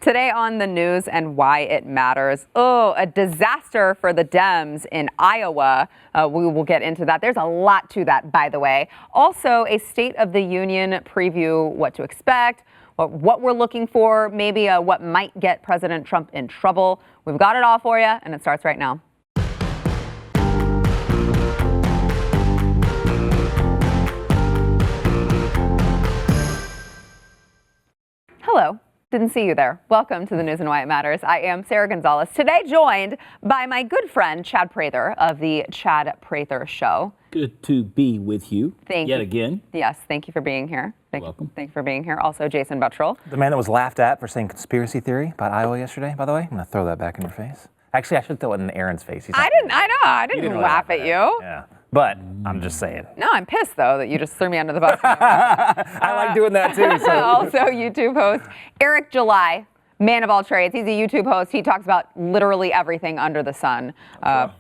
Today on the news and why it matters. Oh, a disaster for the Dems in Iowa. We will get into that. There's a lot to that, by the way. Also, a State of the Union preview, what to expect, what we're looking for, maybe what might get President Trump in trouble. We've got it all for you, and it starts right now. Hello. Didn't see you there. Welcome to the News and Why It Matters. I am Sarah Gonzalez, today joined by my good friend, Chad Prather of the Chad Prather Show. Good to be with you yet again. Yes, thank you for being here. Welcome. Thank you for being here. Also, Jason Buttrell. The man that was laughed at for saying conspiracy theory about Iowa yesterday, by the way. I'm going to throw that back in your face. Actually, I should throw it in Aaron's face. I didn't really laugh at you. Yeah. But I'm just saying. No, I'm pissed, though, that you just threw me under the bus. I like doing that, too. So. Also, YouTube host Eric July, man of all trades. He's a YouTube host. He talks about literally everything under the sun.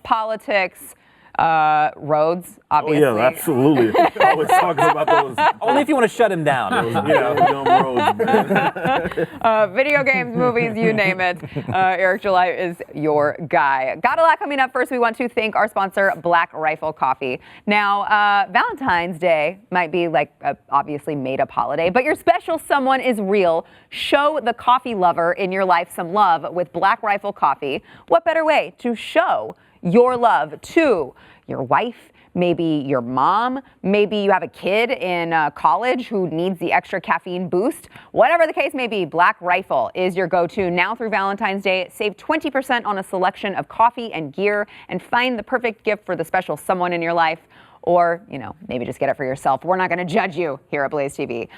Politics, roads, obviously. Oh, yeah, absolutely. Always talking about those. Only if you want to shut him down. Dumb roads, man. Video games, movies, you name it. Eric July is your guy. Got a lot coming up. First, we want to thank our sponsor, Black Rifle Coffee. Now, Valentine's Day might be like a obviously made-up holiday, but your special someone is real. Show the coffee lover in your life some love with Black Rifle Coffee. What better way to show your love to your wife, maybe your mom, maybe you have a kid in college who needs the extra caffeine boost. Whatever the case may be, Black Rifle is your go-to. Now through Valentine's Day, save 20% on a selection of coffee and gear and find the perfect gift for the special someone in your life. Or, maybe just get it for yourself. We're not going to judge you here at BlazeTV.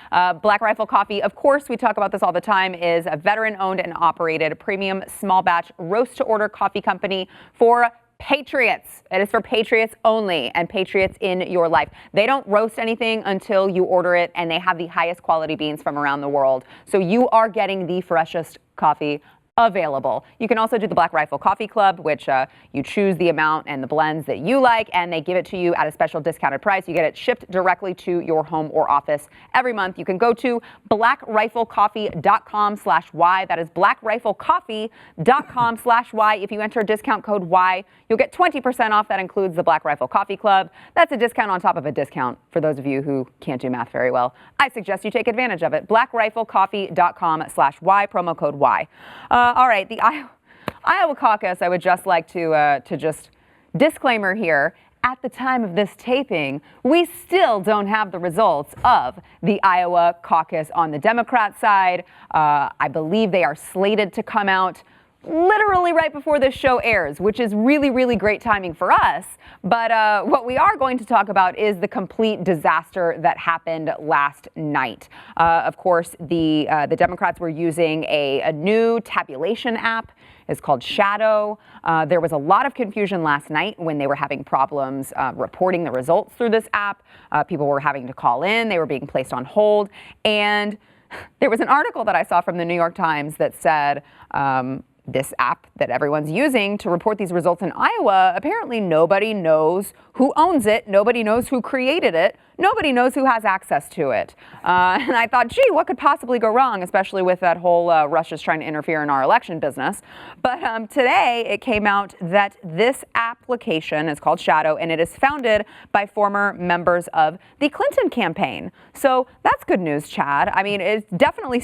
Black Rifle Coffee, of course, we talk about this all the time, is a veteran-owned and operated premium small batch roast-to-order coffee company for patriots. It is for patriots only and patriots in your life. They don't roast anything until you order it, and they have the highest quality beans from around the world. So you are getting the freshest coffee available. You can also do the Black Rifle Coffee Club, which you choose the amount and the blends that you like, and they give it to you at a special discounted price. You get it shipped directly to your home or office every month. You can go to blackriflecoffee.com/Y. That is blackriflecoffee.com/Y. If you enter discount code Y, you'll get 20% off. That includes the Black Rifle Coffee Club. That's a discount on top of a discount for those of you who can't do math very well. I suggest you take advantage of it. blackriflecoffee.com/Y, promo code Y. All right, the Iowa caucus, I would just like to just disclaimer here. At the time of this taping, we still don't have the results of the Iowa caucus on the Democrat side. I believe they are slated to come out literally right before this show airs, which is really, really great timing for us. But what we are going to talk about is the complete disaster that happened last night. Of course, the Democrats were using a new tabulation app. It's called Shadow. There was a lot of confusion last night when they were having problems reporting the results through this app. People were having to call in. They were being placed on hold. And there was an article that I saw from the New York Times that said, this app that everyone's using to report these results in Iowa, apparently nobody knows who owns it. Nobody knows who created it. Nobody knows who has access to it. And I thought, gee, what could possibly go wrong, especially with that whole Russia's trying to interfere in our election business. But today it came out that this application is called Shadow, and it is founded by former members of the Clinton campaign. So that's good news, Chad. I mean, it's definitely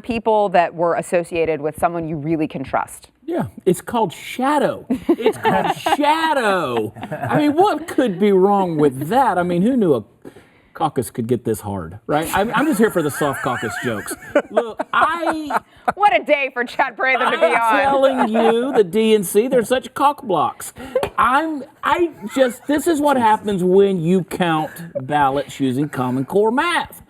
people that were associated with someone you really can trust. Yeah, it's called Shadow. It's called Shadow. I mean, what could be wrong with that? I mean, who knew a caucus could get this hard, right? I'm just here for the soft caucus jokes. Look, What a day for Chad Prather to be on. I'm telling you, the DNC, they're such cock blocks. This is what happens when you count ballots using Common Core math.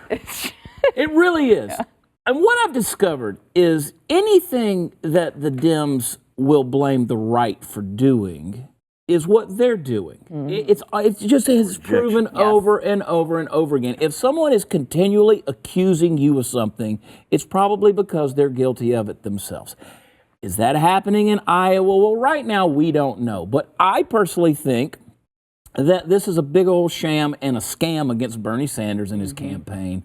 It really is. Yeah. And what I've discovered is anything that the Dems will blame the right for doing is what they're doing. Mm-hmm. It just has proven over and over and over again. If someone is continually accusing you of something, it's probably because they're guilty of it themselves. Is that happening in Iowa? Well, right now we don't know. But I personally think that this is a big old sham and a scam against Bernie Sanders and his campaign.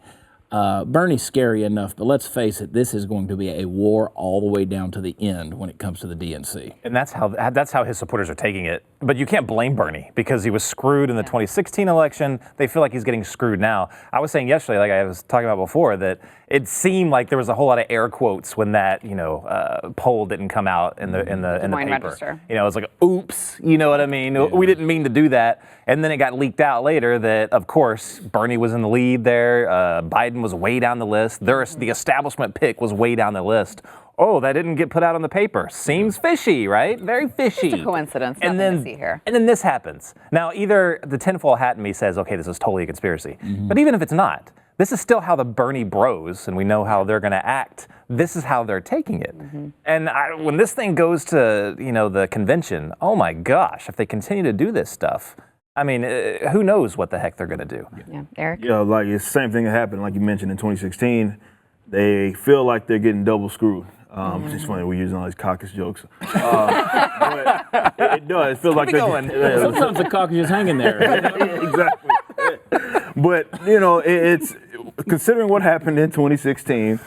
Bernie's scary enough, but let's face it, this is going to be a war all the way down to the end when it comes to the DNC. And that's how his supporters are taking it. But you can't blame Bernie because he was screwed in the 2016 election. They feel like he's getting screwed now. I was saying yesterday, like I was talking about before, that it seemed like there was a whole lot of air quotes when that poll didn't come out in the paper. Register. It was like, oops, you know what I mean? Yeah. We didn't mean to do that. And then it got leaked out later that, of course, Bernie was in the lead there. Biden was way down the list. The establishment pick was way down the list. Oh, that didn't get put out on the paper. Seems fishy, right? Very fishy. It's a coincidence. And Nothing to see here. And then this happens. Now, either the tinfoil hat in me says, okay, this is totally a conspiracy. But even if it's not, this is still how the Bernie bros, and we know how they're going to act. This is how they're taking it. And when this thing goes to, the convention, oh my gosh, if they continue to do this stuff, I mean, who knows what the heck they're going to do. Yeah, Eric? Yeah, like it's the same thing that happened, like you mentioned in 2016. They feel like they're getting double screwed. Which is funny, we're using all these caucus jokes. But it does. It feels like they're Sometimes the caucus is hanging there. Exactly. But, it's considering what happened in 2016,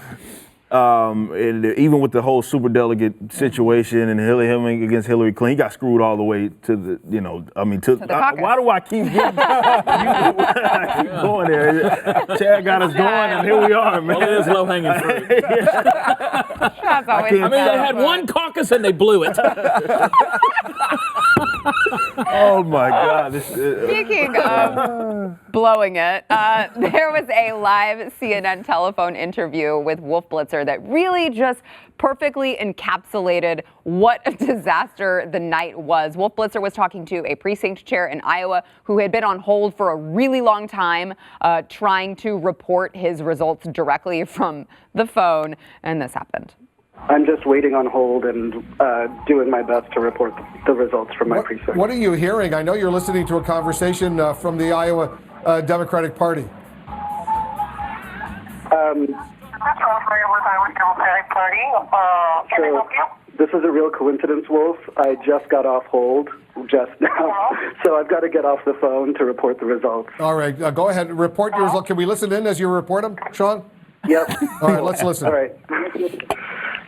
and even with the whole superdelegate situation and him against Hillary Clinton, he got screwed all the way to the, to the caucus. why do I keep getting I keep going there? Chad got us going, and here we are, man. Well, it is low-hanging fruit. That's always I mean, they had one caucus and they blew it. Oh my God. Speaking of blowing it, there was a live CNN telephone interview with Wolf Blitzer that really just perfectly encapsulated what a disaster the night was. Wolf Blitzer was talking to a precinct chair in Iowa who had been on hold for a really long time, trying to report his results directly from the phone, and this happened. I'm just waiting on hold and doing my best to report the results from my precinct. What are you hearing? I know you're listening to a conversation from the Iowa Democratic Party. So this is a real coincidence, Wolf. I just got off hold just now, so I've got to get off the phone to report the results. All right, go ahead. Report your results. Can we listen in as you report them, Sean? Yep. All right, let's listen. All right.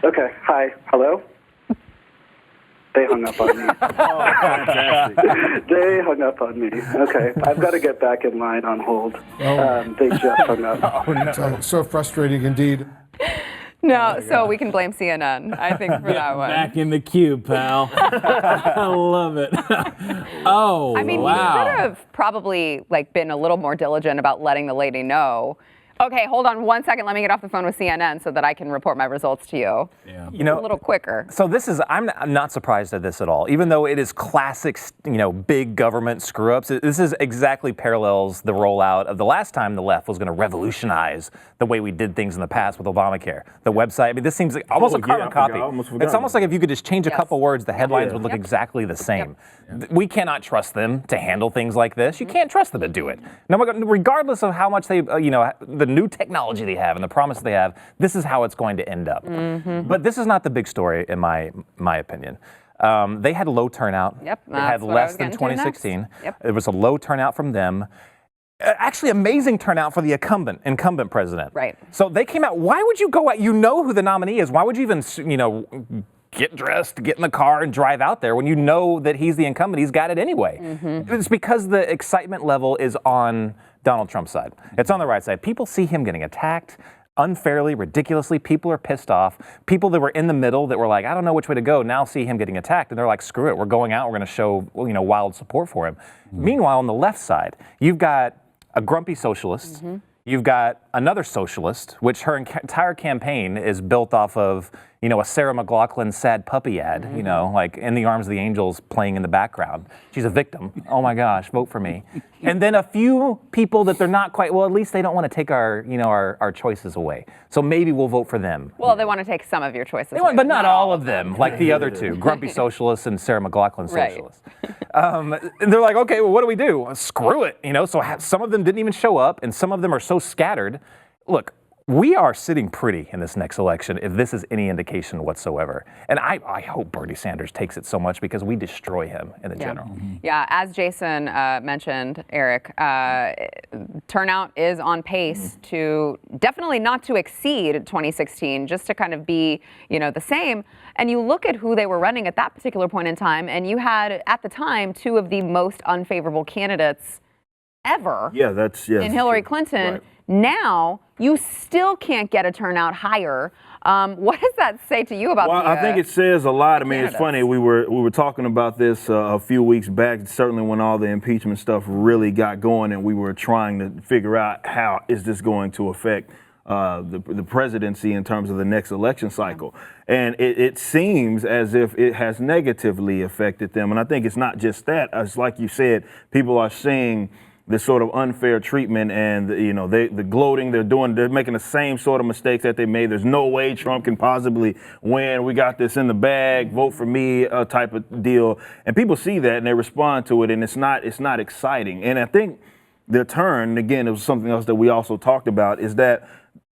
Okay. Hi. Hello? They hung up on me. Oh, fantastic. They hung up on me. Okay. I've got to get back in line on hold. They just hung up. Oh, no. So frustrating indeed. No, so we can blame CNN, I think, for that one. Back in the queue, pal. I love it. Oh, I mean, wow. he should have probably been a little more diligent about letting the lady know. Okay, hold on 1 second. Let me get off the phone with CNN so that I can report my results to you. Yeah. A little quicker. So I'm not surprised at this at all. Even though it is classic, big government screw-ups, this is exactly parallels the rollout of the last time the left was going to revolutionize the way we did things in the past with Obamacare. The website, I mean, this seems like almost a carbon copy. It's almost like if you could just change a couple words, the headlines would look exactly the same. We cannot trust them to handle things like this. You can't trust them to do it. No, regardless of how much they, the new technology they have and the promise they have, this is how it's going to end up. But this is not the big story, in my opinion. They had low turnout. Yep, They had less than 2016. It was a low turnout from them. Actually, amazing turnout for the incumbent president. Right. So they came out. Why would you go out? You know who the nominee is. Why would you even, get dressed, get in the car, and drive out there when you know that he's the incumbent? He's got it anyway. It's because the excitement level is on Donald Trump's side. It's on the right side. People see him getting attacked unfairly, ridiculously. People are pissed off. People that were in the middle that were like, I don't know which way to go, now see him getting attacked, and they're like, screw it, we're going out, we're going to show wild support for him. Meanwhile, on the left side, you've got a grumpy socialist. You've got another socialist, which her entire campaign is built off of, a Sarah McLachlan sad puppy ad, like In the Arms of the Angels playing in the background. She's a victim. Oh my gosh, vote for me. And then a few people that they're not quite, well, at least they don't want to take our choices away. So maybe we'll vote for them. Well, they want to take some of your choices away. But not all of them, like the other two, grumpy socialists and Sarah McLachlan socialists. And they're like, okay, well, what do we do? Screw it, So some of them didn't even show up, and some of them are so scattered. Look, we are sitting pretty in this next election if this is any indication whatsoever. And I hope Bernie Sanders takes it so much because we destroy him in the general. Yeah, as Jason mentioned, Eric, turnout is on pace to definitely not to exceed 2016, just to kind of be, the same. And you look at who they were running at that particular point in time, and you had, at the time, two of the most unfavorable candidates ever in Hillary Clinton. Right. Now, you still can't get a turnout higher. What does that say to you about I think it says a lot. I mean, candidates? it's funny. We were talking about this a few weeks back, certainly when all the impeachment stuff really got going, and we were trying to figure out how is this going to affect the presidency in terms of the next election cycle. And it seems as if it has negatively affected them. And I think it's not just that. It's like you said, people are seeing this sort of unfair treatment and, the gloating they're making the same sort of mistakes that they made. There's no way Trump can possibly win. We got this in the bag, vote for me type of deal. And people see that and they respond to it, and it's not exciting. And I think the turn, again, it was something else that we also talked about, is that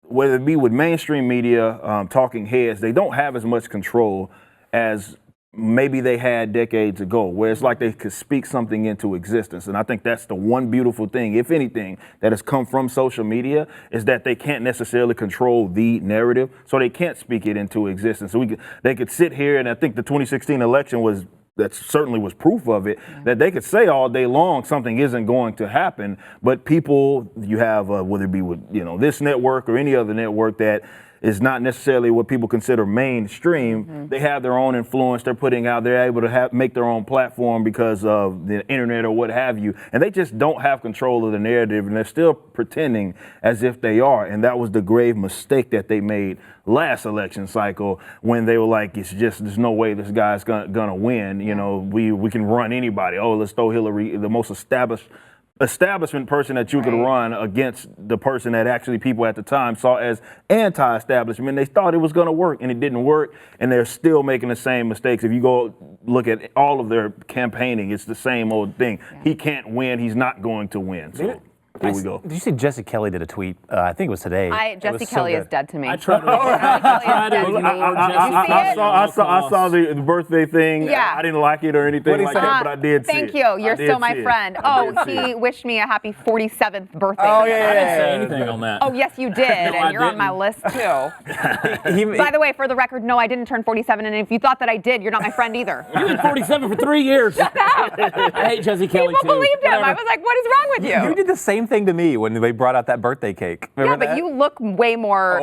whether it be with mainstream media, talking heads, they don't have as much control as maybe they had decades ago, where it's like they could speak something into existence. And I think that's the one beautiful thing, if anything, that has come from social media, is that they can't necessarily control the narrative, so they can't speak it into existence. So they could sit here, and I think the 2016 election that certainly was proof of it, that they could say all day long something isn't going to happen, but people, you have, whether it be with, this network or any other network that is not necessarily what people consider mainstream. They have their own influence they're putting out. They're able to make their own platform because of the internet or what have you. And they just don't have control of the narrative, and they're still pretending as if they are. And that was the grave mistake that they made last election cycle, when they were like, there's no way this guy's gonna win. We can run anybody. Oh, let's throw Hillary, the most establishment person that you could run against the person that actually people at the time saw as anti-establishment. They thought it was going to work, and it didn't work, and they're still making the same mistakes. If you go look at all of their campaigning, it's the same old thing. He can't win. He's not going to win. So here we go. Did you see Jesse Kelly did a tweet? I think it was today. Jesse Kelly is dead to me. I tried to ignore Jesse. I saw the birthday thing. Yeah. I didn't like it or anything like that, but I did see it. Thank you. You're still my friend. He wished me a happy 47th birthday. I didn't say anything on that. Oh, yes, you did, and you're on my list, too. By the way, for the record, no, I didn't turn 47, and if you thought that I did, you're not my friend either. You been 47 for 3 years. I hate Jesse Kelly, too. People believed him. I was like, what is wrong with you? You did the same thing to me when they brought out that birthday cake. Remember but you look way more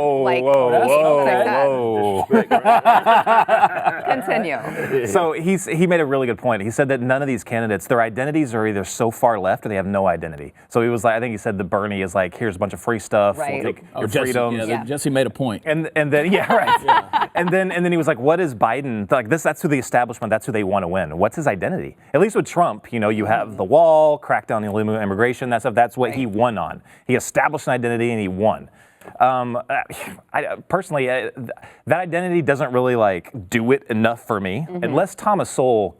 Continue. So he made a really good point. He said that none of these candidates, their identities are either so far left or they have no identity. So he was like, I think he said that Bernie is like, here's a bunch of free stuff. Right. We'll take your freedoms. Jesse made a point. And then And then he was like, what is Biden? Like that's who the establishment, that's who they want to win. What's his identity? At least with Trump, you have the wall, crackdown on illegal immigration, that stuff. That's what he won on. He established an identity and he won. Personally, that identity doesn't really do it enough for me. Unless Thomas Sowell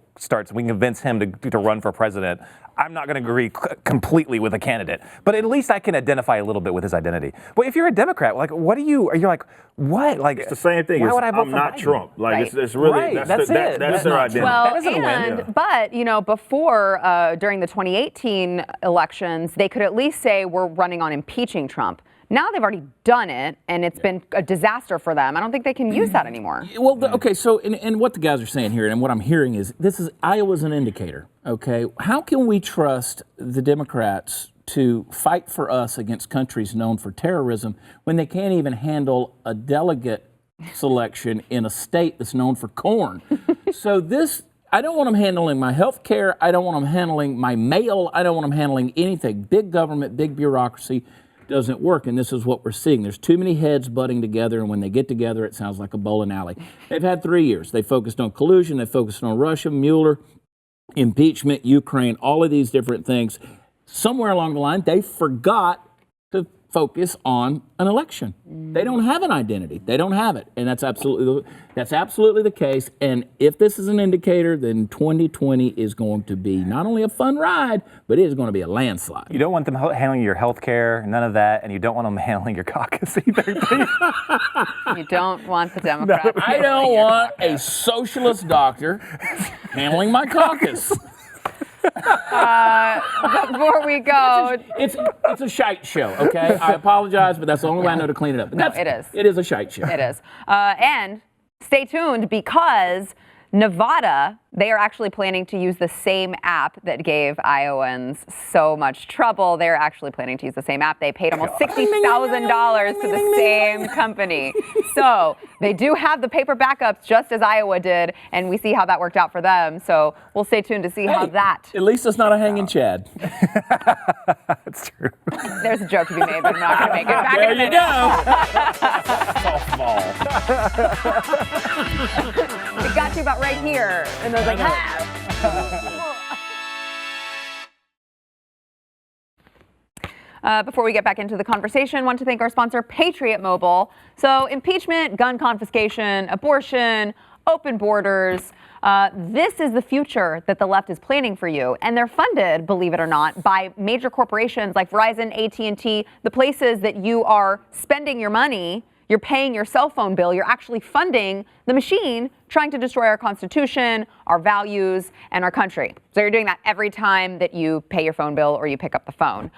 we can convince him to run for president. I'm not going to agree completely with a candidate, but at least I can identify a little bit with his identity. But if you're a Democrat, what are you? You're like, what? It's the same thing. Why would I vote for not Biden? Trump. It's really that's their identity. Well, that doesn't win. But before during the 2018 elections, they could at least say we're running on impeaching Trump. Now they've already done it, and it's been a disaster for them. I don't think they can use that anymore. Well, okay, so and what the guys are saying here, and what I'm hearing is Iowa's an indicator, okay? How can we trust the Democrats to fight for us against countries known for terrorism when they can't even handle a delegate selection in a state that's known for corn? So I don't want them handling my health care. I don't want them handling my mail. I don't want them handling anything. Big government, big bureaucracy doesn't work, and this is what we're seeing. There's too many heads butting together, and when they get together, it sounds like a bowling alley. They've had 3 years. They focused on collusion. They focused on Russia, Mueller, impeachment, Ukraine, all of these different things. Somewhere along the line, they forgot to focus on an election. They don't have an identity. They don't have it, and that's absolutely the case. And if this is an indicator, then 2020 is going to be not only a fun ride, but it is going to be a landslide. You don't want them handling your health care, none of that, and you don't want them handling your caucus either. You don't want the Democrats. I don't want a socialist doctor handling my caucus. Before we go, It's a shite show, okay? I apologize, but that's the only way I know to clean it up. No, it is. It is a shite show. it is. And stay tuned, because Nevada, they are actually planning to use the same app that gave Iowans so much trouble. They're actually planning to use the same app. They paid almost $60,000 to the same company. So they do have the paper backups just as Iowa did, and we see how that worked out for them. So we'll stay tuned to see how that. At least it's not a hanging Chad. That's true. There's a joke to be made, but I'm not going to make it. Back There in a you minute. go. It got you about right here, and I was like, before we get back into the conversation, I want to thank our sponsor, Patriot Mobile. So impeachment, gun confiscation, abortion, open borders. This is the future that the left is planning for you. And they're funded, believe it or not, by major corporations like Verizon, AT&T, the places that you are spending your money. You're paying your cell phone bill. You're actually funding the machine trying to destroy our Constitution, our values, and our country. So you're doing that every time that you pay your phone bill or you pick up the phone.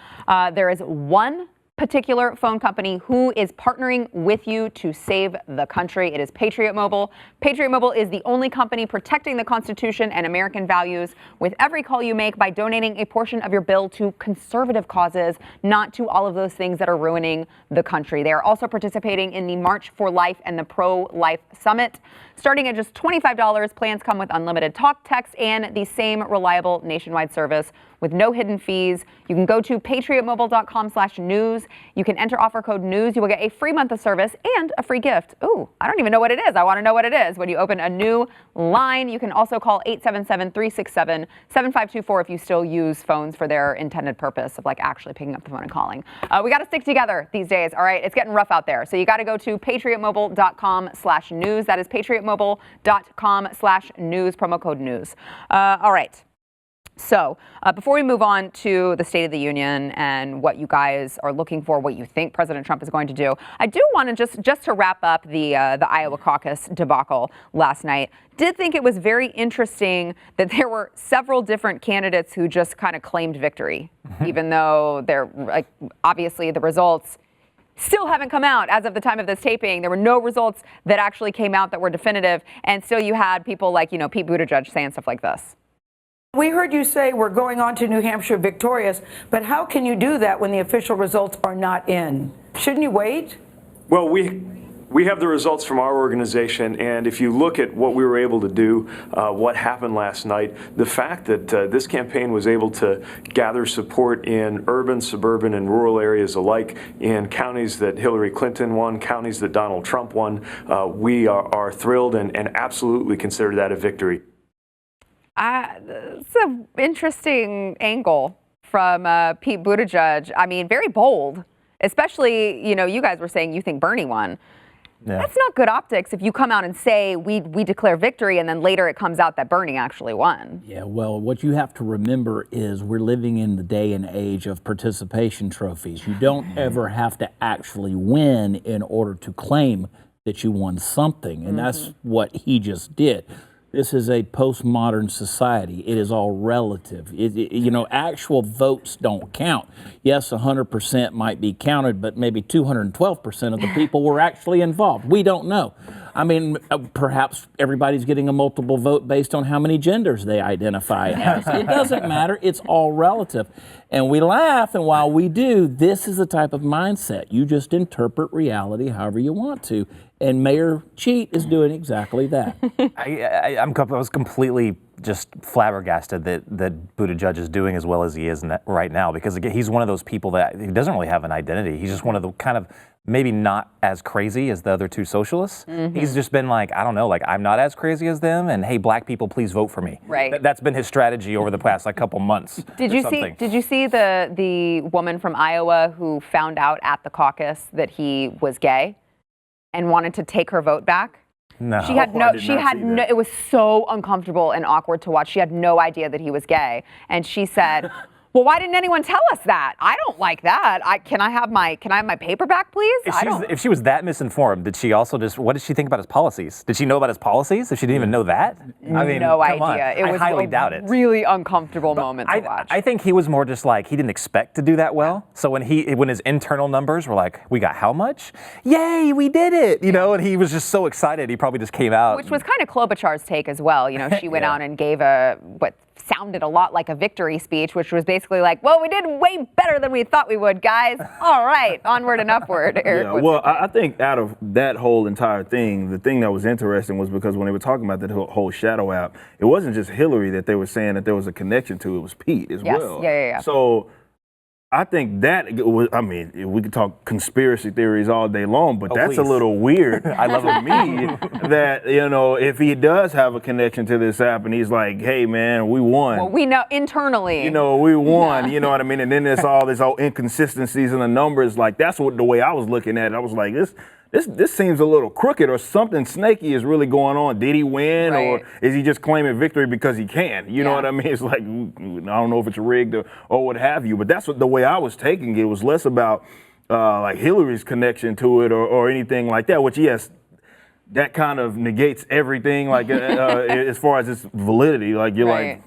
There is one particular phone company who is partnering with you to save the country. It is Patriot Mobile. Patriot Mobile is the only company protecting the Constitution and American values with every call you make by donating a portion of your bill to conservative causes, not to all of those things that are ruining the country. They are also participating in the March for Life and the Pro-Life Summit. Starting at just $25, plans come with unlimited talk, text, and the same reliable nationwide service with no hidden fees. You can go to patriotmobile.com/news. You can enter offer code NEWS. You will get a free month of service and a free gift. Ooh, I don't even know what it is. I want to know what it is. When you open a new line, you can also call 877-367-7524 if you still use phones for their intended purpose of like actually picking up the phone and calling. We got to stick together these days. All right. It's getting rough out there. So you got to go to patriotmobile.com/news. That is patriotmobile.com/news, promo code NEWS. All right. So before we move on to the State of the Union and what you guys are looking for, what you think President Trump is going to do, I do want to just to wrap up the Iowa caucus debacle last night. Did think it was very interesting that there were several different candidates who just kind of claimed victory, even though they're like obviously the results still haven't come out as of the time of this taping. There were no results that actually came out that were definitive, and still you had people like Pete Buttigieg saying stuff like this. We heard you say we're going on to New Hampshire victorious, but how can you do that when the official results are not in? Shouldn't you wait? Well, we have the results from our organization, and if you look at what we were able to do, what happened last night, the fact that this campaign was able to gather support in urban, suburban, and rural areas alike, in counties that Hillary Clinton won, counties that Donald Trump won, we are thrilled and absolutely consider that a victory. It's an interesting angle from Pete Buttigieg. I mean, very bold, especially, you guys were saying you think Bernie won. Yeah. That's not good optics if you come out and say we declare victory and then later it comes out that Bernie actually won. Yeah, well, what you have to remember is we're living in the day and age of participation trophies. You don't ever have to actually win in order to claim that you won something, and that's what he just did. This is a postmodern society. It is all relative. Actual votes don't count. Yes, 100% might be counted, but maybe 212% of the people were actually involved. We don't know. I mean, perhaps everybody's getting a multiple vote based on how many genders they identify as. It doesn't matter. It's all relative. And we laugh, and while we do, this is the type of mindset. You just interpret reality however you want to. And Mayor Cheat is doing exactly that. I was completely just flabbergasted that Buttigieg is doing as well as he is right now, because again, he's one of those people that he doesn't really have an identity. He's just one of the kind of maybe not as crazy as the other two socialists. He's just been like, I don't know, like I'm not as crazy as them, and hey, black people, please vote for me. Right. That's been his strategy over the past like couple months. Did you see the woman from Iowa who found out at the caucus that he was gay and wanted to take her vote back? No. It was so uncomfortable and awkward to watch. She had no idea that he was gay. And she said, well, why didn't anyone tell us that? I don't like that. Can I have my paper back, please? If she was that misinformed, did she also what did she think about his policies? Did she know about his policies if she didn't even know that? I mean, no come idea. on. It was I highly a doubt it. really uncomfortable moment to watch. I think he was more just like, he didn't expect to do that well. So when his internal numbers were like, we got how much? Yay, we did it. You know, and he was just so excited. He probably just came out. Which was kind of Klobuchar's take as well. You know, she went out and gave what sounded a lot like a victory speech, which was basically like, well, we did way better than we thought we would, guys. All right, onward and upward. Eric, well, I think out of that whole entire thing, the thing that was interesting was because when they were talking about that whole shadow app, it wasn't just Hillary that they were saying that there was a connection to, it was Pete as well. Yeah. So I think that was, I mean, we could talk conspiracy theories all day long, but that's please. a little weird. I love me that, you know, if he does have a connection to this app and he's like, hey, man, we won. Well, we know internally. You know, we won, you know what I mean? And then there's all inconsistencies in the numbers. Like, that's the way I was looking at it. I was like, this seems a little crooked, or something snaky is really going on. Did he win, or is he just claiming victory because he can? You know what I mean? It's like, I don't know if it's rigged or what have you, but that's the way I was taking it. It was less about like Hillary's connection to it or anything like that, which, yes, that kind of negates everything, like as far as its validity. Like, you're like,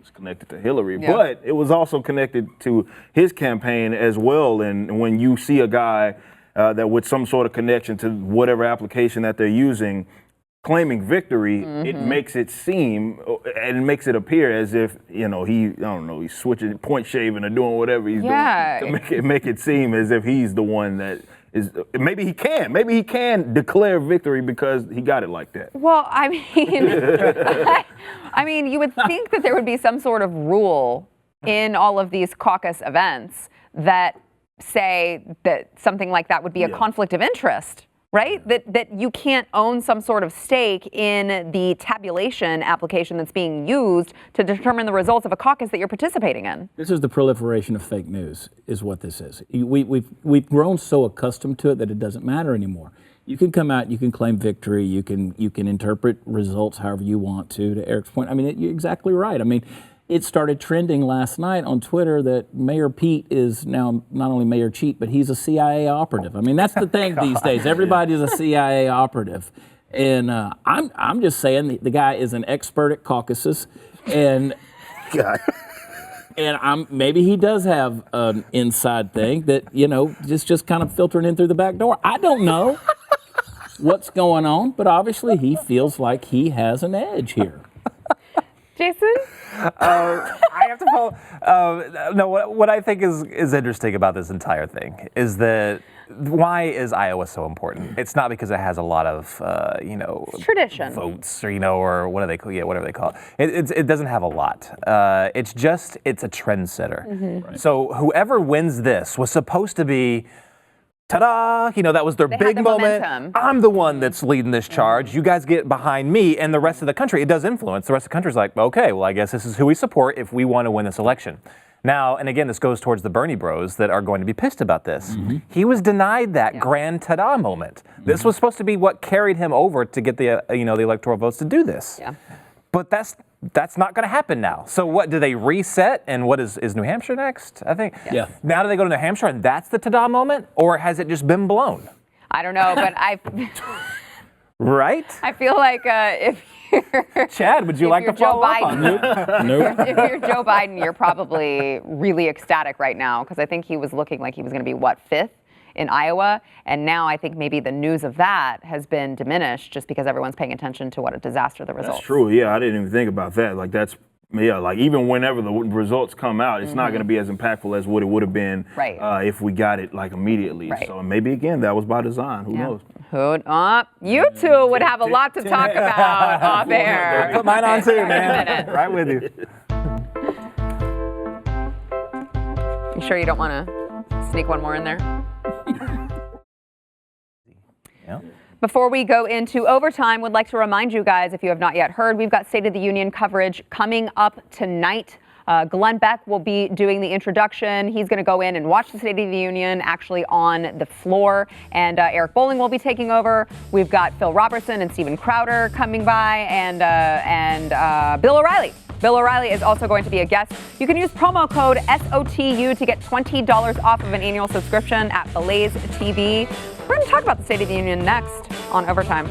it's connected to Hillary, but it was also connected to his campaign as well. And when you see a guy that with some sort of connection to whatever application that they're using, claiming victory, it makes it seem and makes it appear as if, you know, he's switching, point shaving or doing whatever he's doing to make it seem as if he's the one that is. Maybe he can declare victory because he got it like that. Well, I mean, I mean, you would think that there would be some sort of rule in all of these caucus events that say that something like that would be a conflict of interest, right? That you can't own some sort of stake in the tabulation application that's being used to determine the results of a caucus that you're participating in. This is the proliferation of fake news, is what this is. We've grown so accustomed to it that it doesn't matter anymore. You can come out, you can claim victory, you can interpret results however you want to Eric's point. I mean, you're exactly right. I mean, it started trending last night on Twitter that Mayor Pete is now not only Mayor Cheat, but he's a CIA operative. I mean, that's the thing these days. Everybody's a CIA operative. And I'm just saying the guy is an expert at caucuses. And maybe he does have an inside thing that, you know, just kind of filtering in through the back door. I don't know what's going on, but obviously he feels like he has an edge here. Jason? I have to follow. No, what I think is interesting about this entire thing is that why is Iowa so important? It's not because it has a lot of tradition votes, or or what do they call whatever they call it. It doesn't have a lot. It's a trendsetter. Right. So whoever wins this was supposed to be, ta-da! That was their big moment. Momentum. I'm the one that's leading this charge. You guys get behind me, and the rest of the country. It does influence. The rest of the country's like, okay, well, I guess this is who we support if we want to win this election. Now, and again, this goes towards the Bernie bros that are going to be pissed about this. He was denied that grand ta-da moment. This was supposed to be what carried him over to get the the electoral votes to do this. Yeah. But that's not going to happen now. So what, do they reset? And what is New Hampshire next? I think. Yeah. Now do they go to New Hampshire and that's the ta-da moment? Or has it just been blown? I don't know, but Right? I feel like if you're Chad, would you like to follow up on that? Nope. If you're Joe Biden, you're probably really ecstatic right now because I think he was looking like he was going to be, 5th in Iowa? And now I think maybe the news of that has been diminished just because everyone's paying attention to what a disaster the results. That's true. Yeah, I didn't even think about that. Like, like even whenever the results come out, it's not going to be as impactful as what it would have been if we got it like immediately. Right. So maybe, again, that was by design. Who knows? You two would have a lot to talk about off air. Put mine on too, man. Right with you. You sure you don't want to sneak one more in there? Yeah. Before we go into overtime, would like to remind you guys, if you have not yet heard, we've got State of the Union coverage coming up tonight. Glenn Beck will be doing the introduction. He's going to go in and watch the State of the Union actually on the floor. And Eric Bolling will be taking over. We've got Phil Robertson and Steven Crowder coming by, and Bill O'Reilly. Bill O'Reilly is also going to be a guest. You can use promo code SOTU to get $20 off of an annual subscription at BlazeTV. We're going to talk about the State of the Union next on Overtime.